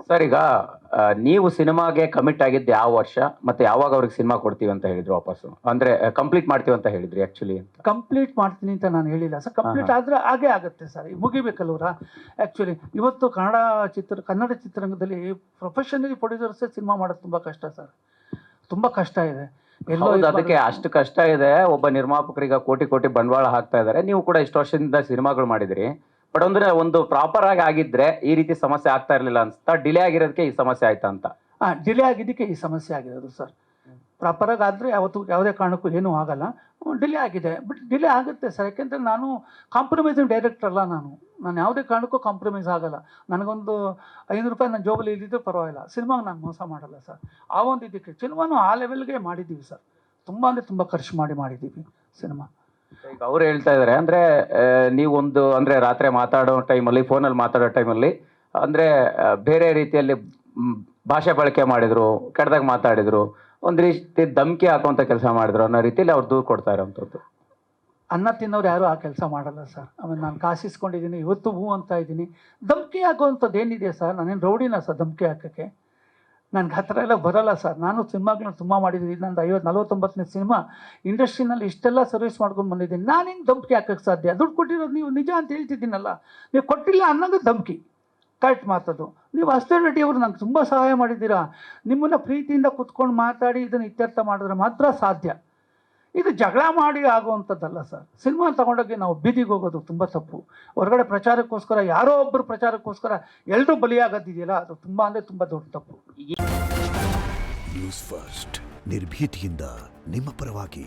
Sir ಈಗ ನೀವು ಸಿನಿಮಾಗೆ ಕಮಿಟ್ ಆಗಿದ್ದು ಯಾವ ವರ್ಷ ಮತ್ತೆ ಯಾವಾಗ ಅವ್ರಿಗೆ ಸಿನಿಮಾ ಕೊಡ್ತೀವಿ ಅಂತ ಹೇಳಿದ್ರು ವಾಪಸ್ಸು, ಅಂದ್ರೆ ಕಂಪ್ಲೀಟ್ ಮಾಡ್ತೀವಿ ಅಂತ ಹೇಳಿದ್ರಿ ಆಕ್ಚುಲಿ ಅಂತ? ಕಂಪ್ಲೀಟ್ ಮಾಡ್ತೀನಿ ಅಂತ ನಾನು ಹೇಳಿಲ್ಲ ಸರ್. ಕಂಪ್ಲೀಟ್ ಆದರೆ ಹಾಗೇ ಆಗುತ್ತೆ ಸರ್. ಈಗ ಮುಗಿಬೇಕಲ್ವರ. ಆ್ಯಕ್ಚುಲಿ ಇವತ್ತು ಕನ್ನಡ ಚಿತ್ರರಂಗದಲ್ಲಿ ಪ್ರೊಫೆಷನಲಿ ಪ್ರೊಡ್ಯೂಸರ್ಸೇ ಸಿನಿಮಾ ಮಾಡೋದು ತುಂಬ ಕಷ್ಟ ಸರ್, ತುಂಬ ಕಷ್ಟ ಇದೆ. ಎಲ್ಲೋ ಹೌದು, ಅದಕ್ಕೆ ಅಷ್ಟು ಕಷ್ಟ ಇದೆ. ಒಬ್ಬ ನಿರ್ಮಾಪಕರಿಗೆ ಕೋಟಿ ಕೋಟಿ ಬಂಡವಾಳ ಹಾಕ್ತಾ ಇದ್ದಾರೆ. ನೀವು ಕೂಡ ಇಷ್ಟು ವರ್ಷದಿಂದ ಸಿನಿಮಾಗಳು ಮಾಡಿದಿರಿ, ಬಟ್ ಅಂದ್ರೆ ಒಂದು ಪ್ರಾಪರ್ ಆಗಿ ಆಗಿದ್ರೆ ಈ ರೀತಿ ಸಮಸ್ಯೆ ಆಗ್ತಾ ಇರ್ಲಿಲ್ಲ ಅನ್ಸುತ್ತಾ? ಡಿಲೇ ಆಗಿರೋದಕ್ಕೆ ಈ ಸಮಸ್ಯೆ ಆಯ್ತಾ ಅಂತ? ಡಿಲೇ ಆಗಿದ್ದಕ್ಕೆ ಈ ಸಮಸ್ಯೆ ಆಗಿರೋದು ಸರ್. ಪ್ರಾಪರಾಗಿ ಆದರೆ ಯಾವುದೇ ಕಾರಣಕ್ಕೂ ಏನೂ ಆಗಲ್ಲ. ಡಿಲೇ ಆಗಿದೆ, ಬಟ್ ಡಿಲೇ ಆಗುತ್ತೆ ಸರ್. ಯಾಕೆಂದರೆ ನಾನು ಕಾಂಪ್ರಮೈಸಿಂಗ್ ಡೈರೆಕ್ಟರ್ ಅಲ್ಲ. ನಾನು ಯಾವುದೇ ಕಾರಣಕ್ಕೂ ಕಾಂಪ್ರಮೈಸ್ ಆಗಲ್ಲ. ನನಗೊಂದು 500 ರೂಪಾಯಿ ನನ್ನ ಜೋಬಲ್ಲಿ ಇದ್ದಿದ್ದು ಪರವಾಗಿಲ್ಲ, ಸಿನಿಮಾಗೆ ನಾನು ಮೋಸ ಮಾಡಲ್ಲ ಸರ್. ಆ ಒಂದು ಇದಕ್ಕೆ ಸಿನಿಮಾನು ಆ ಲೆವೆಲ್ಗೆ ಮಾಡಿದ್ದೀವಿ ಸರ್. ತುಂಬ ಅಂದರೆ ತುಂಬ ಖರ್ಚು ಮಾಡಿದ್ದೀವಿ ಸಿನಿಮಾ. ಈಗ ಅವ್ರು ಹೇಳ್ತಾ ಇದಾರೆ ಅಂದ್ರೆ ನೀವೊಂದು ಅಂದ್ರೆ ರಾತ್ರಿ ಮಾತಾಡೋ ಟೈಮಲ್ಲಿ, ಫೋನಲ್ಲಿ ಮಾತಾಡೋ ಟೈಮಲ್ಲಿ ಅಂದ್ರೆ ಬೇರೆ ರೀತಿಯಲ್ಲಿ ಭಾಷೆ ಬಳಕೆ ಮಾಡಿದ್ರು, ಕೆಟ್ಟದಾಗ ಮಾತಾಡಿದ್ರು, ಒಂದ್ ರೀತಿ ಧಮಕಿ ಹಾಕುವಂತ ಕೆಲಸ ಮಾಡಿದ್ರು ಅನ್ನೋ ರೀತಿಯಲ್ಲಿ ಅವ್ರು ದೂರು ಕೊಡ್ತಾ ಇರೋಂಥದ್ದು. ಅನ್ನ ತಿನ್ನೋರು ಯಾರೂ ಆ ಕೆಲಸ ಮಾಡಲ್ಲ ಸರ್. ಆಮೇಲೆ ನಾನು ಕಾಸಿಸ್ಕೊಂಡಿದ್ದೀನಿ, ಇವತ್ತು ಹೂ ಅಂತ ಇದ್ದೀನಿ. ಧಮಕಿ ಹಾಕುವಂಥದ್ದು ಏನಿದೆ ಸರ್? ನಾನೇನು ರೌಡಿನ ಸರ್ ಧಮಕಿ ಹಾಕೋಕ್ಕೆ? ನನಗೆ ಆ ಥರ ಎಲ್ಲ ಬರೋಲ್ಲ ಸರ್. ನಾನು ಸಿನಿಮಾಗಳನ್ನ ತುಂಬ ಮಾಡಿದ್ದೀನಿ. ನಂದು 49ನೇ ಸಿನಿಮಾ. ಇಂಡಸ್ಟ್ರಿನಲ್ಲಿ ಇಷ್ಟೆಲ್ಲ ಸರ್ವಿಸ್ ಮಾಡ್ಕೊಂಡು ಬಂದಿದ್ದೀನಿ. ನಾನು ಹೆಂಗೆ ಧಮಕಿ ಹಾಕೋಕ್ಕೆ ಸಾಧ್ಯ? ದುಡ್ಡು ಕೊಟ್ಟಿರೋದು ನೀವು ನಿಜ ಅಂತ ಹೇಳ್ತಿದ್ದೀನಲ್ಲ. ನೀವು ಕೊಟ್ಟಿಲ್ಲ ಅನ್ನೋದು ಧಮಕಿ, ಕರೆಕ್ಟ್ ಮಾತದು. ನೀವು ಅಷ್ಟೇ ರೆಡ್ಡಿ ಅವರು ನಂಗೆ ತುಂಬ ಸಹಾಯ ಮಾಡಿದ್ದೀರಾ. ನಿಮ್ಮನ್ನು ಪ್ರೀತಿಯಿಂದ ಕುತ್ಕೊಂಡು ಮಾತಾಡಿ ಇದನ್ನು ಇತ್ಯರ್ಥ ಮಾಡಿದ್ರೆ ಮಾತ್ರ ಸಾಧ್ಯ. ಇದು ಜಗಳ ಮಾಡಿ ಆಗುವಂಥದ್ದಲ್ಲ ಸರ್. ಸಿನಿಮಾ ತಗೊಂಡೋಗಿ ನಾವು ಬೀದಿಗೆ ಹೋಗೋದು ತುಂಬ ತಪ್ಪು. ಹೊರಗಡೆ ಪ್ರಚಾರಕ್ಕೋಸ್ಕರ ಯಾರೋ ಒಬ್ಬರು ಪ್ರಚಾರಕ್ಕೋಸ್ಕರ ಎಲ್ಲರೂ ಬಲಿಯಾಗೋದಿದೆಯಲ್ಲ, ಅದು ತುಂಬ ಅಂದರೆ ತುಂಬ ದೊಡ್ಡ ತಪ್ಪು. ನ್ಯೂಸ್ ಫಸ್ಟ್, ನಿರ್ಭೀತಿಯಿಂದ ನಿಮ್ಮ ಪರವಾಗಿ.